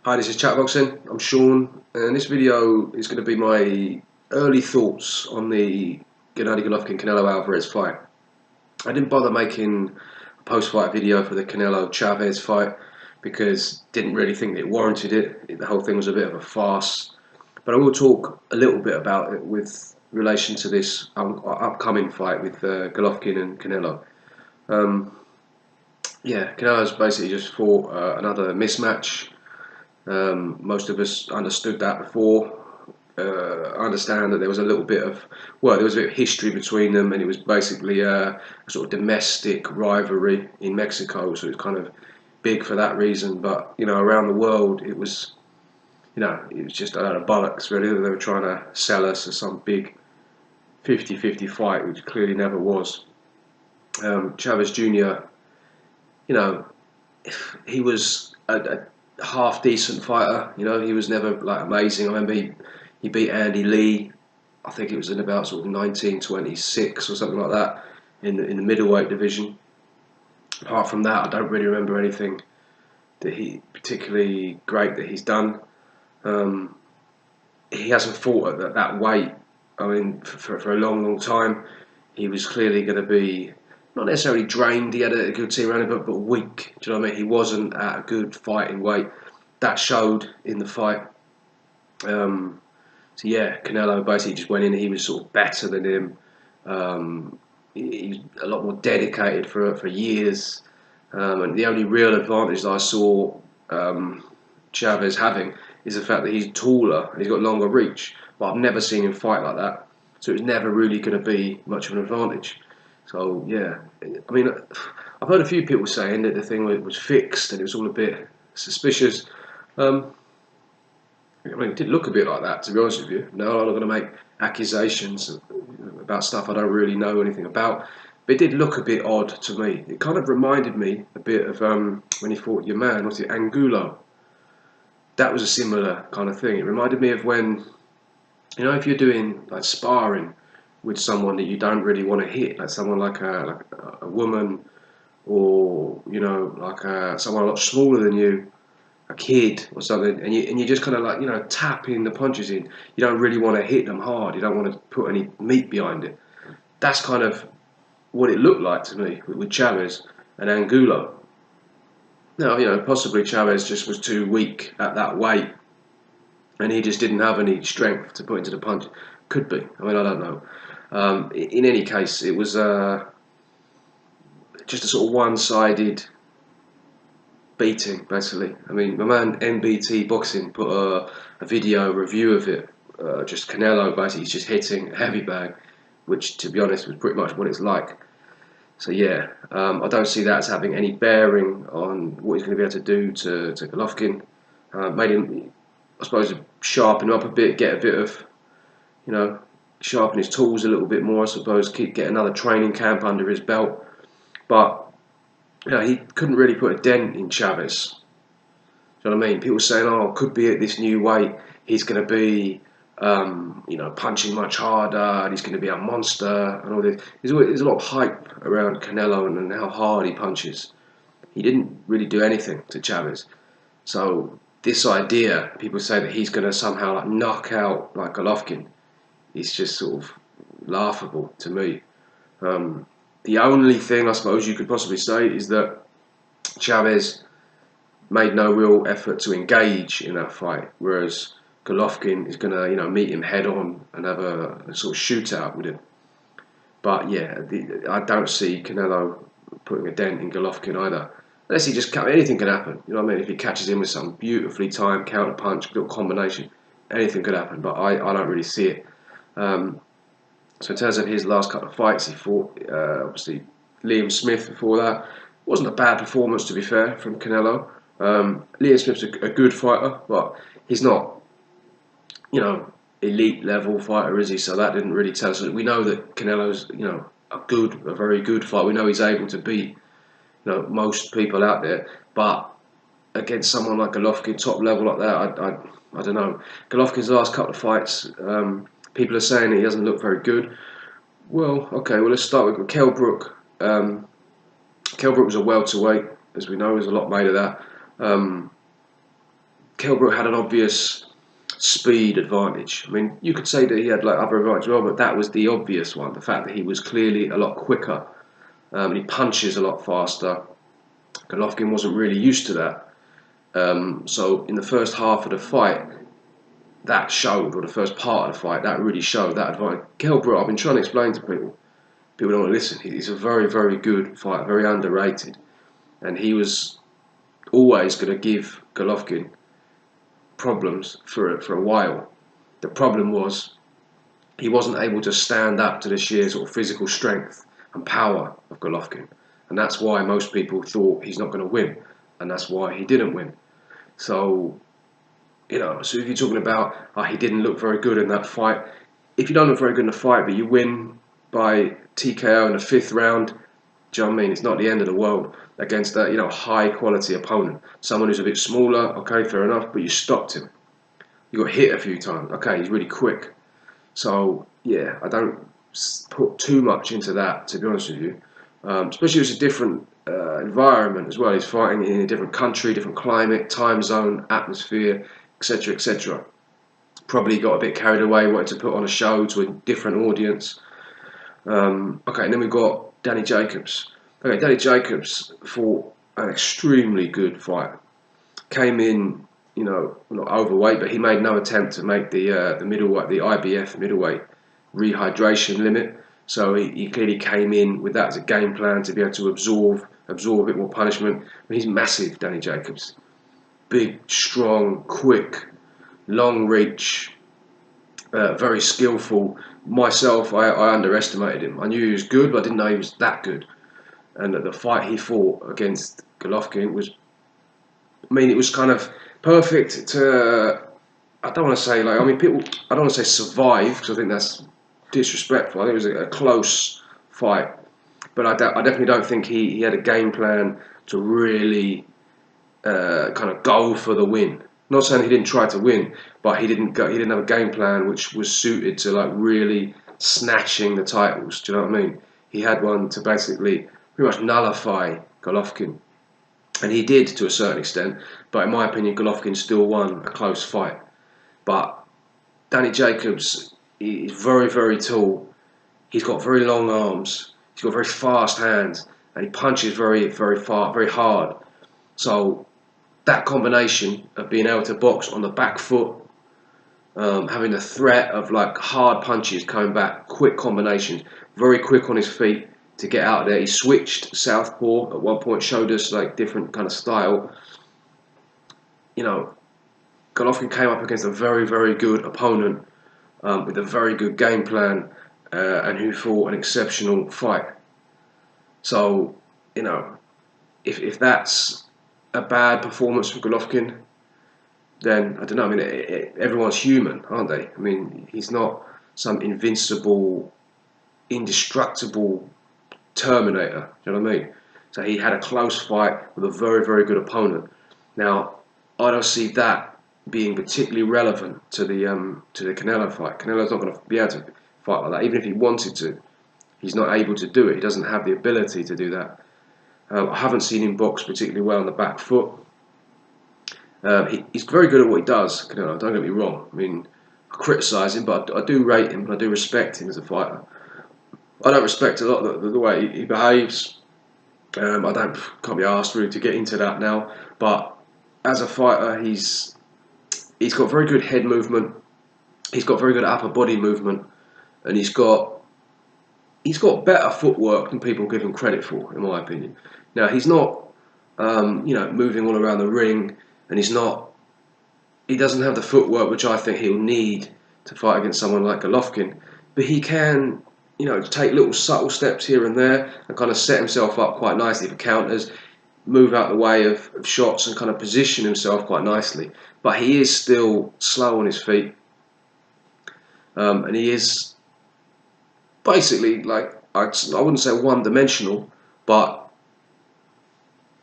Hi, this is Chatboxing. I'm Sean, and this video is going to be my early thoughts on the Gennady Golovkin Canelo Alvarez fight. I didn't bother making a post-fight video for the Canelo Chavez fight because didn't really think it warranted it. The whole thing was a bit of a farce. But I will talk a little bit about it with relation to this upcoming fight with Golovkin and Canelo. Canelo's basically just fought another mismatch. Most of us understood that before. I understand that there was a little bit of, there was a bit of history between them, and it was basically a sort of domestic rivalry in Mexico, so it's kind of big for that reason. But around the world, it was, it was just a lot of bollocks, really. They were trying to sell us as some big 50-50 fight, which clearly never was. Chavez Jr., you know, he was a half decent fighter. He was never like amazing. I remember he beat Andy Lee. I think it was in about sort of 1926 or something like that in the middleweight division. Apart from that, I don't really remember anything that he particularly great that he's done. He hasn't fought at that weight. I mean, for a long time. He was clearly going to be not necessarily drained. He had a good team around him, but weak. Do you know what I mean? He wasn't at a good fighting weight. That showed in the fight. Canelo basically just went in. He was sort of better than him. He was a lot more dedicated for years. And the only real advantage that I saw Chavez having is the fact that he's taller and he's got longer reach. But I've never seen him fight like that. So it's never really going to be much of an advantage. So yeah, I mean, I've heard a few people saying that the thing was fixed and it was all a bit suspicious. I mean, it did look a bit like that, to be honest with you. No, I'm not going to make accusations about stuff I don't really know anything about. But it did look a bit odd to me. It kind of reminded me a bit of when he fought your man, what's it, Angulo. That was a similar kind of thing. It reminded me of when, if you're doing like sparring with someone that you don't really want to hit, like someone like a woman, or someone a lot smaller than you, a kid or something, and you just kind of like tapping the punches in. You don't really want to hit them hard. You don't want to put any meat behind it. That's kind of what it looked like to me with Chavez and Angulo. Now, possibly Chavez just was too weak at that weight, and he just didn't have any strength to put into the punch. Could be. I mean, I don't know. In any case, it was just a sort of one-sided beating, basically. I mean, my man MBT Boxing put a video review of it. Just Canelo basically just hitting a heavy bag, which, to be honest, was pretty much what it's like. So yeah, I don't see that as having any bearing on what he's going to be able to do to Golovkin. Made him, I suppose, sharpen him up a bit, get a bit of, sharpen his tools a little bit more, I suppose, get another training camp under his belt. But he couldn't really put a dent in Chavez. Do you know what I mean? People saying, "Oh, could be at this new weight, he's going to be, punching much harder, and he's going to be a monster," and all this. There's a lot of hype around Canelo and how hard he punches. He didn't really do anything to Chavez. So this idea, people say that he's going to somehow like knock out like Golovkin, is just sort of laughable to me. The only thing I suppose you could possibly say is that Chavez made no real effort to engage in that fight, whereas Golovkin is going to, meet him head on and have a sort of shootout with him. But yeah, I don't see Canelo putting a dent in Golovkin either. Unless he just anything can happen. You know what I mean? If he catches him with some beautifully timed counter punch, little combination, anything could happen. But I don't really see it. So in terms of his last couple of fights, he fought obviously Liam Smith before that. Wasn't a bad performance, to be fair, from Canelo. Liam Smith's a good fighter, but he's not, elite level fighter, is he? So that didn't really tell us. We know that Canelo's, a very good fighter. We know he's able to beat, most people out there. But against someone like Golovkin, top level like that, I don't know. Golovkin's last couple of fights, people are saying that he doesn't look very good. Well, okay, let's start with Kell Brook. Kell Brook was a welterweight, as we know. There's a lot made of that. Kell Brook had an obvious speed advantage. I mean, you could say that he had like other advantage as well, but that was the obvious one. The fact that he was clearly a lot quicker. He punches a lot faster. Golovkin wasn't really used to that. So in the first half of the fight, that showed, or the first part of the fight, that really showed that advantage. Kell Brook, I've been trying to explain to people. People don't want to listen. He's a very, very good fighter, very underrated. And he was always going to give Golovkin problems for a while. The problem was he wasn't able to stand up to the sheer sort of physical strength and power of Golovkin. And that's why most people thought he's not going to win. And that's why he didn't win. So, so if you're talking about he didn't look very good in that fight, if you don't look very good in the fight but you win by TKO in the 5th round, do you know what I mean? It's not the end of the world against a high quality opponent. Someone who's a bit smaller, okay, fair enough, but you stopped him. You got hit a few times, okay, he's really quick. So, yeah, I don't put too much into that, to be honest with you. Especially it's a different environment as well. He's fighting in a different country, different climate, time zone, atmosphere, etc., etc. Probably got a bit carried away, wanted to put on a show to a different audience. Okay, and then we've got Danny Jacobs. Okay, Danny Jacobs fought an extremely good fight. Came in, not overweight, but he made no attempt to make the middleweight, the IBF middleweight rehydration limit. So he clearly came in with that as a game plan to be able to absorb a bit more punishment. But he's massive, Danny Jacobs. Big, strong, quick, long reach, very skillful. Myself, I underestimated him. I knew he was good, but I didn't know he was that good. And the fight he fought against Golovkin was, it was kind of perfect to, I don't want to say I don't want to say survive, because I think that's disrespectful. I think it was a close fight. But I definitely don't think he had a game plan to really kind of go for the win. Not saying he didn't try to win, but he didn't have a game plan which was suited to really snatching the titles. Do you know what I mean? He had one to basically pretty much nullify Golovkin, and he did to a certain extent. But in my opinion, Golovkin still won a close fight. But Danny Jacobs is very, very tall. He's got very long arms. He's got very fast hands, and he punches very, very far, very hard. So that combination of being able to box on the back foot, having the threat of hard punches coming back, quick combinations, very quick on his feet to get out there. He switched southpaw at one point, showed us different kind of style. Golovkin came up against a very, very good opponent with a very good game plan and who fought an exceptional fight. So, if that's a bad performance from Golovkin, then I don't know. Everyone's human, aren't they? He's not some invincible, indestructible Terminator. Do you know what I mean? So he had a close fight with a very, very good opponent. Now, I don't see that being particularly relevant to the Canelo fight. Canelo's not going to be able to fight like that, even if he wanted to. He's not able to do it. He doesn't have the ability to do that. I haven't seen him box particularly well on the back foot. He's very good at what he does, Canelo, don't get me wrong. I criticise him, but I do rate him and I do respect him as a fighter. I don't respect a lot of the way he behaves. I can't be asked really to get into that now. But as a fighter, he's got very good head movement. He's got very good upper body movement, and he's got better footwork than people give him credit for, in my opinion. Now, he's not, moving all around the ring, and he doesn't have the footwork which I think he'll need to fight against someone like Golovkin. But he can, take little subtle steps here and there and kind of set himself up quite nicely for counters, move out the way of shots and kind of position himself quite nicely. But he is still slow on his feet. And he is basically I wouldn't say one-dimensional, but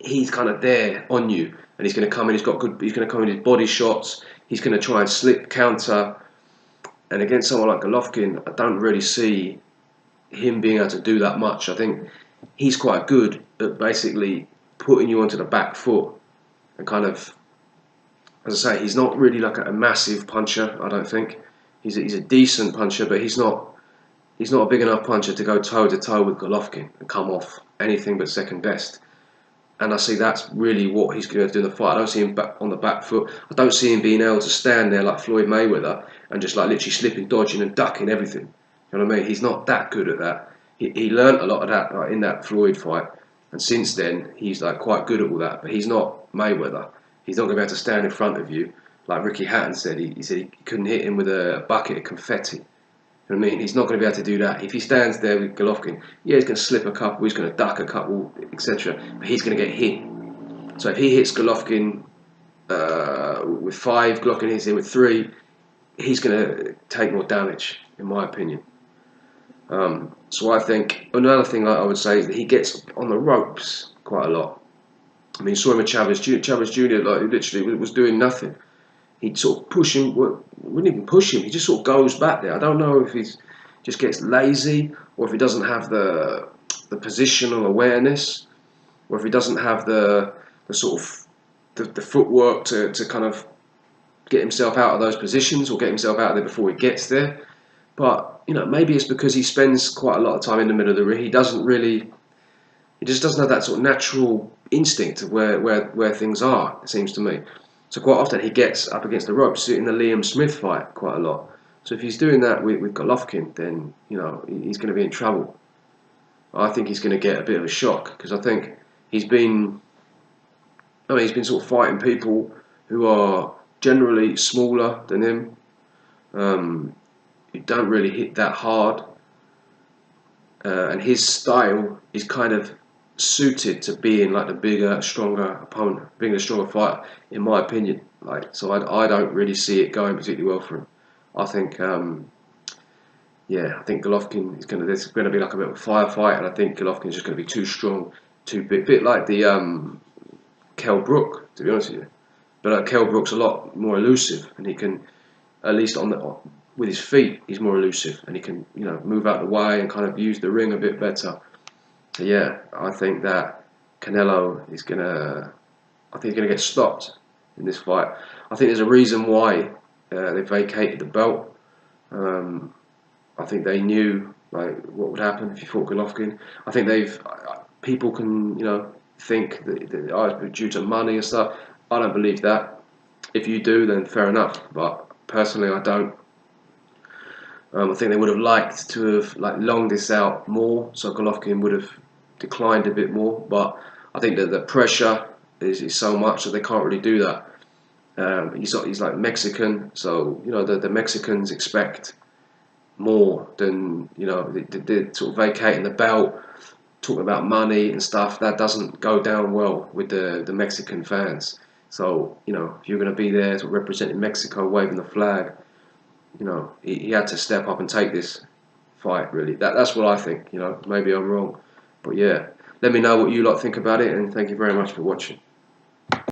he's kind of there on you, and he's going to come in. He's going to come in his body shots. He's going to try and slip counter. And against someone like Golovkin, I don't really see him being able to do that much. I think he's quite good at basically putting you onto the back foot and kind of as I say, he's not really like a massive puncher. I don't think he's a decent puncher, but he's not a big enough puncher to go toe to toe with Golovkin and come off anything but second best. And I see that's really what he's going to do in the fight. I don't see him back on the back foot. I don't see him being able to stand there like Floyd Mayweather and just like literally slipping, dodging and ducking everything. You know what I mean? He's not that good at that. He learnt a lot of that like, in that Floyd fight. And since then, he's like quite good at all that. But he's not Mayweather. He's not going to be able to stand in front of you. Like Ricky Hatton said, he said he couldn't hit him with a bucket of confetti. You know what I mean? He's not going to be able to do that. If he stands there with Golovkin, yeah, he's going to slip a couple, he's going to duck a couple, etc. But he's going to get hit. So if he hits Golovkin with 5, Golovkin hits him with 3, he's going to take more damage, in my opinion. So I think another thing I would say is that he gets on the ropes quite a lot. I mean, saw him with Chavez Jr. Chavez Jr. like literally was doing nothing. He'd sort of push him, wouldn't even push him, he just sort of goes back there. I don't know if he just gets lazy or if he doesn't have the positional awareness or if he doesn't have the sort of the footwork to kind of get himself out of those positions or get himself out of there before he gets there. But, you know, maybe it's because he spends quite a lot of time in the middle of the ring. He just doesn't have that sort of natural instinct of where things are, it seems to me. So quite often he gets up against the ropes, in the Liam Smith fight quite a lot. So if he's doing that with Golovkin, then, you know, he's going to be in trouble. I think he's going to get a bit of a shock because I think he's been sort of fighting people who are generally smaller than him, who don't really hit that hard, and his style is kind of suited to being like the bigger, stronger opponent, being a stronger fighter, in my opinion. Like, so I don't really see it going particularly well for him. I think, I think Golovkin is there's going to be like a bit of a firefight, and I think Golovkin is just going to be too strong, too big, bit like the Kell Brook, to be honest with you. But Kell Brook's a lot more elusive, and he can, at least with his feet, he's more elusive, and he can, you know, move out the way and kind of use the ring a bit better. So yeah, I think that Canelo is he's gonna get stopped in this fight. I think there's a reason why they vacated the belt. I think they knew like what would happen if you fought Golovkin. I think people can, you know, think that it's due to money and stuff. I don't believe that. If you do, then fair enough. But personally, I don't. I think they would have liked to have like longed this out more, so Golovkin would have declined a bit more. But I think that the pressure is so much that they can't really do that. He's like Mexican, so you know the Mexicans expect more than, you know, they sort of vacating the belt, talking about money and stuff. That doesn't go down well with the Mexican fans. So, you know, if you're going to be there sort of representing Mexico, waving the flag, you know, he had to step up and take this fight, really. That's what I think, you know. Maybe I'm wrong. But yeah, let me know what you lot think about it, and thank you very much for watching.